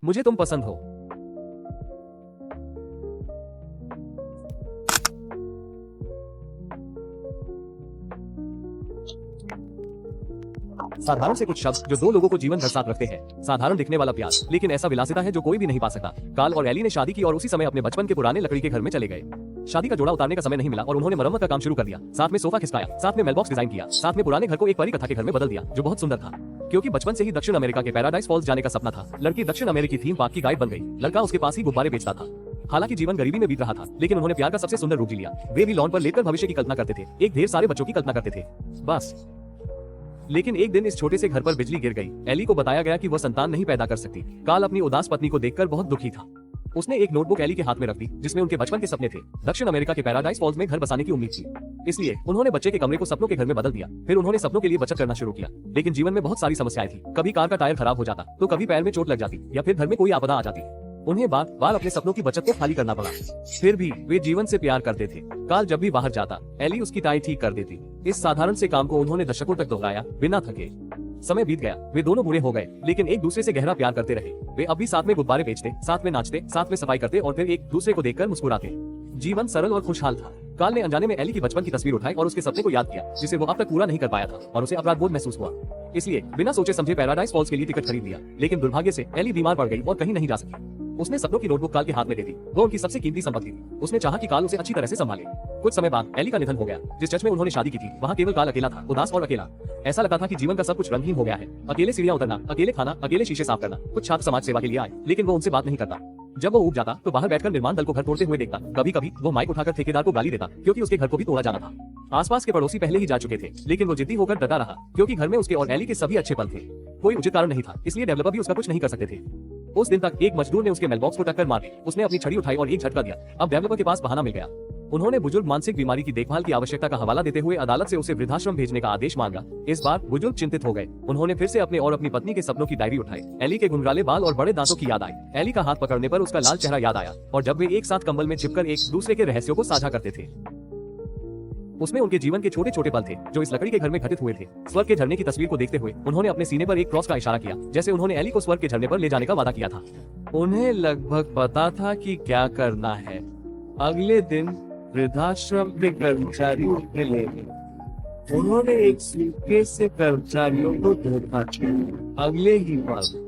मुझे तुम पसंद हो। साधारण से कुछ शब्द जो दो लोगों को जीवन भर साथ रखते हैं। साधारण दिखने वाला प्यार, लेकिन ऐसा विलासिता है जो कोई भी नहीं पा सकता। कार्ल और एली ने शादी की और उसी समय अपने बचपन के पुराने लकड़ी के घर में चले गए। शादी का जोड़ा उतारने का समय नहीं मिला और उन्होंने मरम्मत का काम शुरू कर दिया। साथ में सोफा खिसकाया, साथ में मेलबॉक्स डिजाइन किया, साथ में पुराने घर को एक परी कथा के घर में बदल दिया जो बहुत सुंदर था। क्योंकि बचपन से ही दक्षिण अमेरिका के पैराडाइज फॉल्स जाने का सपना था। लड़की दक्षिण अमेरिकी थीम पार्क की गाइड बन गई। लड़का उसके पास ही गुब्बारे बेचता था। हालांकि जीवन गरीबी में बीत रहा था, लेकिन उन्होंने प्यार का सबसे सुंदर रूप जी लिया। वे भी लॉन पर लेटकर भविष्य की कल्पना करते थे, एक ढेर सारे बच्चों की कल्पना करते थे बस। लेकिन एक दिन इस छोटे से घर पर बिजली गिर गई। एली को बताया गया कि वह संतान नहीं पैदा कर सकती। कार्ल अपनी उदास पत्नी को देखकर बहुत दुखी था। उसने एक नोटबुक एली के हाथ में रख दी जिसमें उनके बचपन के सपने थे। दक्षिण अमेरिका के पैराडाइज फॉल्स में घर बसाने की उम्मीद थी, इसलिए उन्होंने बच्चे के कमरे को सपनों के घर में बदल दिया। फिर उन्होंने सपनों के लिए बचत करना शुरू किया। लेकिन जीवन में बहुत सारी समस्याएं थी। कभी कार का टायर खराब हो जाता, तो कभी पैर में चोट लग जाती, या फिर घर में कोई आपदा आ जाती। उन्हें बार बार अपने सपनों की बचत को खाली करना पड़ा। फिर भी वे जीवन से प्यार करते थे। कार्ल जब भी बाहर जाता, एली उसकी टाई ठीक कर देती। इस साधारण से काम को उन्होंने दशकों तक दोहराया बिना थके। समय बीत गया, वे दोनों बूढ़े हो गए, लेकिन एक दूसरे से गहरा प्यार करते रहे। वे अब भी साथ में गुब्बारे बेचते, साथ में नाचते, साथ में सफाई करते और फिर एक दूसरे को देखकर मुस्कुराते। जीवन सरल और खुशहाल था। कार्ल ने अनजाने में एली की बचपन की तस्वीर उठाई और उसके सपने को याद किया जिसे वो अब तक पूरा नहीं कर पाया था, और उसे अपराध बोध महसूस हुआ। इसलिए बिना सोचे समझे पैराडाइज फॉल्स के लिए टिकट खरीद लिया। लेकिन दुर्भाग्य से एली बीमार पड़ गई और कहीं नहीं जा सकी। उसने सपनों की नोटबुक कार्ल के हाथ में दे दी। वो उनकी सबसे कीमती संपत्ति थी। उसने चाहा कि कार्ल उसे अच्छी तरह से संभाले। कुछ समय बाद एली का निधन हो गया। जिस चर्च में उन्होंने शादी की थी, वहाँ केवल कार्ल अकेला था, उदास और अकेला। ऐसा लगता था कि जीवन का सब कुछ रंगहीन हो गया है। अकेले सीढ़ियां उतरना, अकेले खाना, अकेले शीशे साफ करना। कुछ छात्र समाज सेवा के लिए आए, लेकिन वो उनसे बात नहीं करता। जब वो ऊब जाता तो बाहर बैठकर निर्माण दल को घर तोड़ते हुए देखता। कभी कभी वो माइक उठाकर ठेकेदार को गाली देता क्योंकि उसके घर को भी तोड़ा जाना था। आसपास के पड़ोसी पहले ही जा चुके थे, लेकिन वो जिद्दी होकर डटा रहा क्योंकि घर में उसके और एली के सभी अच्छे पल थे। कोई उचित कारण नहीं था, इसलिए डेवलपर भी उसका कुछ नहीं कर सकते थे। उस दिन तक एक मजदूर ने उसके मेलबॉक्स को टक्कर मार दी। उसने अपनी छड़ी उठाई और एक झटका दिया। अब डेवलपर के पास बहाना मिल गया। उन्होंने बुजुर्ग मानसिक बीमारी की देखभाल की आवश्यकता का हवाला देते हुए अदालत से उसे वृद्धाश्रम भेजने का आदेश मांगा। इस बार बुजुर्ग चिंतित हो गए। उन्होंने फिर से अपने और अपनी पत्नी के सपनों की डायरी उठाई। एली के घुंघराले बाल और बड़े दांतों की याद आई। एली का हाथ पकड़ने पर उसका लाल चेहरा याद आया, और जब वे एक साथ कंबल में छिपकर एक दूसरे के रहस्यों को साझा करते थे। उसमें उनके जीवन के छोटे छोटे पल थे जो इस लकड़ी के घर में घटित हुए थे। स्वर्ग के झरने की तस्वीर को देखते हुए उन्होंने अपने सीने पर एक क्रॉस का इशारा किया, जैसे उन्होंने एली को स्वर्ग के झरने पर ले जाने का वादा किया था। उन्हें लगभग पता था कि क्या करना है। अगले दिन वृद्धाश्रम के कर्मचारियों के लिए उन्होंने एक सूटकेस से कर्मचारियों को धोखा किया। अगले ही पल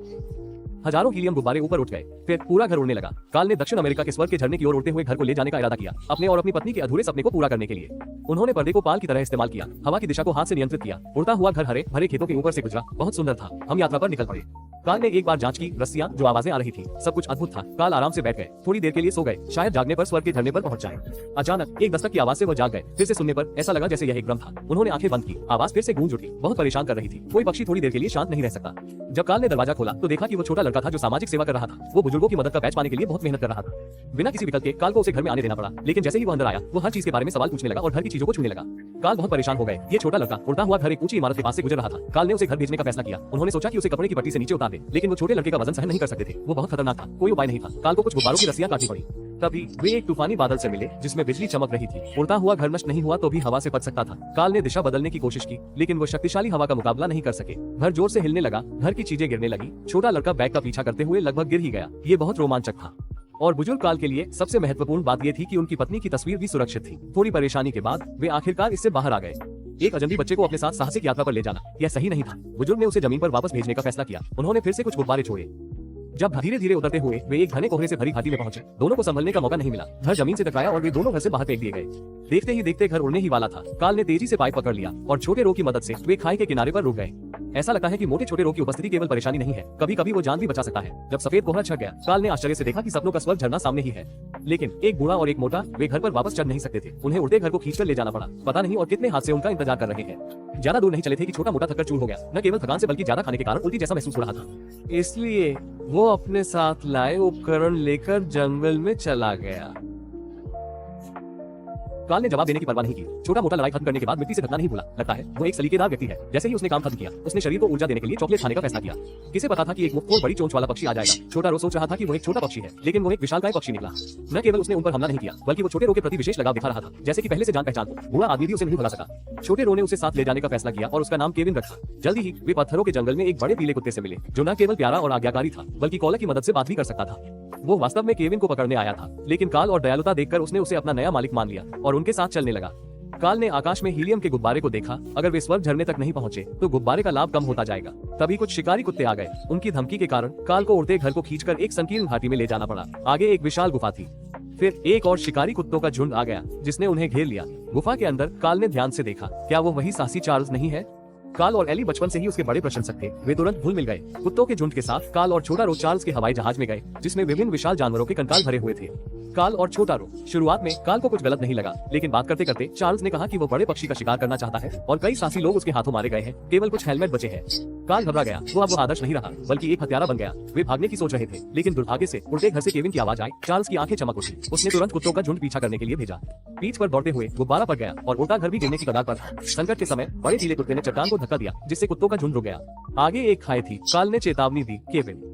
हजारों हीलियम गुब्बारे ऊपर उठ गए, फिर पूरा घर उड़ने लगा। कार्ल ने दक्षिण अमेरिका के स्वर्ग के झरने की ओर उड़ते हुए घर को ले जाने का इरादा किया, अपने और अपनी पत्नी के अधूरे सपने को पूरा करने के लिए। उन्होंने पर्दे को पाल की तरह इस्तेमाल किया, हवा की दिशा को हाथ से नियंत्रित किया। उड़ता हुआ घर हरे भरे खेतों के ऊपर से गुजरा, बहुत सुंदर था। हम यात्रा पर निकल पड़े। कार्ल ने एक बार जांच की, रस्सियां, जो आवाजें आ रही थी, सब कुछ अद्भुत था। कार्ल आराम से बैठ गए, थोड़ी देर के लिए सो गए, शायद जागने पर स्वर्ग के झरने पर पहुंच जाए। अचानक एक दस्तक की आवाज से वह जाग गए। फिर से सुनने पर ऐसा लगा जैसे यह एक भ्रम था। उन्होंने आंखें बंद की, आवाज फिर से गूंज उठी, बहुत परेशान कर रही थी। कोई पक्षी थोड़ी देर के लिए शांत नहीं रह सकता। जब कार्ल ने दरवाजा खोला तो देखा कि वो छोटा लड़का था जो सामाजिक सेवा कर रहा था। वो बुजुर्गों की मदद का बैच पाने के लिए बहुत मेहनत कर रहा था। बिना किसी विकल्प के कार्ल को उसे घर में आने देना पड़ा, लेकिन जैसे ही वो अंदर आया, वो हर चीज के बारे में सवाल पूछने लगा और घर की चीजों को छूने लगा। कार्ल बहुत परेशान हो गए। ये छोटा लड़का उड़ता हुआ घर एक ऊंची इमारत के पास से गुजर रहा था। कार्ल ने उसे घर भेजने का फैसला किया। उन्होंने सोचा कि उसे कपड़े की पट्टी से नीचे उतार दे, लेकिन वो छोटे लड़के का वजन सहन नहीं कर सकते थे। वो बहुत खतरनाक था, कोई उपाय नहीं था। कार्ल को कुछ गुब्बारों की रस्सियां काटनी पड़ी। तभी वे एक तूफानी बादल से मिले जिसमें बिजली चमक रही थी। उड़ता हुआ घर नष्ट नहीं हुआ तो भी हवा से बच सकता था। कार्ल ने दिशा बदलने की कोशिश की, लेकिन वो शक्तिशाली हवा का मुकाबला नहीं कर सके। घर जोर से हिलने लगा, घर की चीजें गिरने लगी। छोटा लड़का बैग का पीछा करते हुए लगभग गिर ही गया। ये बहुत रोमांचक था। और बुजुर्ग कार्ल के लिए सबसे महत्वपूर्ण बात यह थी कि उनकी पत्नी की तस्वीर भी सुरक्षित थी। थोड़ी परेशानी के बाद वे आखिरकार इससे बाहर आ गए। एक अजनबी बच्चे को अपने साथ साहसिक यात्रा पर ले जाना यह सही नहीं था। बुजुर्ग ने उसे जमीन पर वापस भेजने का फैसला किया। उन्होंने फिर से कुछ गुब्बारे छोड़े। जब धीरे धीरे उतरते हुए वे एक घने कोहरे से भरी घाटी में पहुंचे, दोनों को संभलने का मौका नहीं मिला। घर जमीन से टकराया और वे दोनों घर से बाहर फेंक दिए गए। देखते ही देखते घर उड़ने ही वाला था। कार्ल ने तेजी से पाइप पकड़ लिया और छोटे रो की मदद से वे खाई के किनारे पर रुक गए। ऐसा लगता है कि मोटे छोटे रो की उपस्थिति केवल परेशानी नहीं है, कभी कभी वो जान भी बचा सकता है। जब सफेद कोहरा छट गया, कार्ल ने आश्चर्य से देखा कि सपनों का स्वर्ग झरना सामने ही है। लेकिन एक बूढ़ा और एक मोटा, वे घर पर वापस चढ़ नहीं सकते थे। उन्हें उड़ते घर को खींचकर ले जाना पड़ा। पता नहीं और कितने हादसे उनका इंतजार कर रहे हैं। ज्यादा दूर नहीं चले थे कि छोटा मोटा थककर चूर हो गया। न केवल थकान से बल्कि ज्यादा खाने के कारण उल्टी जैसा महसूस हो रहा था। इसलिए वो अपने साथ लाए उपकरण लेकर जंगल में चला गया। काल ने जवाब देने की परवाह नहीं की। छोटा मोटा लड़ाई खत्म करने के बाद मिट्टी से ढकना नहीं भूला। लगता है वो एक सलीकेदार व्यक्ति है। जैसे ही उसने काम खत्म किया, उसने शरीर को ऊर्जा देने के लिए चॉकलेट खाने का फैसला किया। किसे पता था कि एक मुफ्त और बड़ी चोंच वाला पक्षी आ जाएगा। छोटा रो सोच रहा था कि वो एक छोटा पक्षी है, लेकिन वो एक विशालकाय पक्षी निकला। न केवल उसने उन पर हमला नहीं किया, बल्कि वो छोटे रो के प्रति विशेष लगाव दिखा रहा था, जैसे कि पहले से जान पहचान हो। बूढ़ा आदमी भी उसे नहीं भुला सका। छोटे रो ने उसे साथ ले जाने का फैसला किया और उसका नाम केविन रखा। जल्दी ही वे पत्थरों के जंगल में एक बड़े पीले कुत्ते से मिले, जो न केवल प्यारा और आज्ञाकारी था, बल्कि कॉलर की मदद से बात भी कर सकता था। वो वास्तव में केविन को पकड़ने आया था, लेकिन काल और दयालुता देखकर उसने उसे अपना नया मालिक मान लिया और उनके साथ चलने लगा। काल ने आकाश में हीलियम के गुब्बारे को देखा। अगर वे स्वर्ग झरने तक नहीं पहुंचे तो गुब्बारे का लाभ कम होता जाएगा। तभी कुछ शिकारी कुत्ते आ गए। उनकी धमकी के कारण काल को उड़ते घर को खींचकर एक संकीर्ण घाटी में ले जाना पड़ा। आगे एक विशाल गुफा थी। फिर एक और शिकारी कुत्तों का झुंड आ गया, जिसने उन्हें घेर लिया। गुफा के अंदर काल ने ध्यान से देखा, क्या वो वही साहसी चार्ल्स नहीं है? काल और एली बचपन से ही उसके बड़े प्रशंसक थे। वे तुरंत घुल मिल गए। कुत्तों के झुंड के साथ काल और छोटा रो चार्ल्स के हवाई जहाज में गए, जिसमें विभिन्न विशाल जानवरों के कंकाल भरे हुए थे। काल और छोटा रो। शुरुआत में काल को कुछ गलत नहीं लगा, लेकिन बात करते करते चार्ल्स ने कहा कि वो बड़े पक्षी का शिकार करना चाहता है और कई साहसी लोग उसके हाथों मारे गए हैं, केवल कुछ हेलमेट बचे हैं। काल घबरा गया। वो अब आदर्श नहीं रहा, बल्कि एक हत्यारा बन गया। वे भागने की सोच रहे थे, लेकिन दुर्भाग्य से उड़ते घर से केविन की आवाज आई। चार्ल्स की आंखें चमक उठी। उसने तुरंत कुत्तों का झुंड पीछा करने के लिए भेजा। पीठ पर दौड़ते हुए गुब्बारा पड़ गया और उड़ता घर भी गिरने की कगार पर था। संकट के समय बड़े पीले कुत्ते ने चट्टान को धक्का दिया, जिससे कुत्तों का झुंड रुक गया। आगे एक खाई थी। काल ने चेतावनी दी, केविन।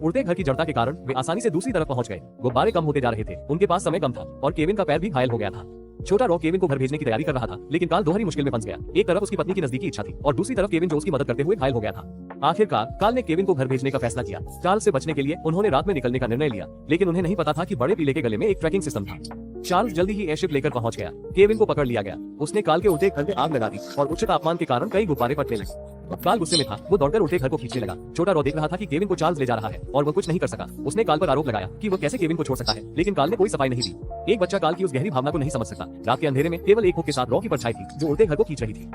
उड़ते घर की जड़ता के कारण वे आसानी से दूसरी तरफ पहुंच गए। गुब्बारे कम होते जा रहे थे, उनके पास समय कम था और केविन का पैर भी घायल हो गया था। छोटा रॉ केविन को घर भेजने की तैयारी कर रहा था, लेकिन काल दोहरी मुश्किल में फंस गया। एक तरफ उसकी पत्नी की नजदीकी इच्छा थी और दूसरी तरफ केविन जो उसकी मदद करते हुए घायल हो गया था। आखिरकार काल ने केविन को घर भेजने का फैसला किया। चार्ल्स से बचने के लिए उन्होंने रात में निकलने का निर्णय लिया, लेकिन उन्हें नहीं पता था कि बड़े पीले के गले में एक ट्रैकिंग सिस्टम था। चार्ल्स जल्दी ही एयरशिप लेकर पहुंच गया। केविन को पकड़ लिया गया। उसने काल के उड़ते घर में आग लगा दी और उच्च तापमान के कारण कई गुब्बारे फटने लगे। काल गुस्से में था। वो दौड़कर उड़ते घर को खींचने लगा। छोटा रॉ देख रहा था कि केविन को चार्ल्स ले जा रहा है और वो कुछ नहीं कर सका। उसने काल पर आरोप लगाया कि वो कैसे केविन को छोड़ सकता है, लेकिन काल ने कोई सफाई नहीं दी। एक बच्चा काल की उस गहरी भावना को नहीं समझ सकता। रात के अंधेरे में केवल एक हुक के साथ रॉ की परछाई थी, जो उड़ते घर को खींच रही थी।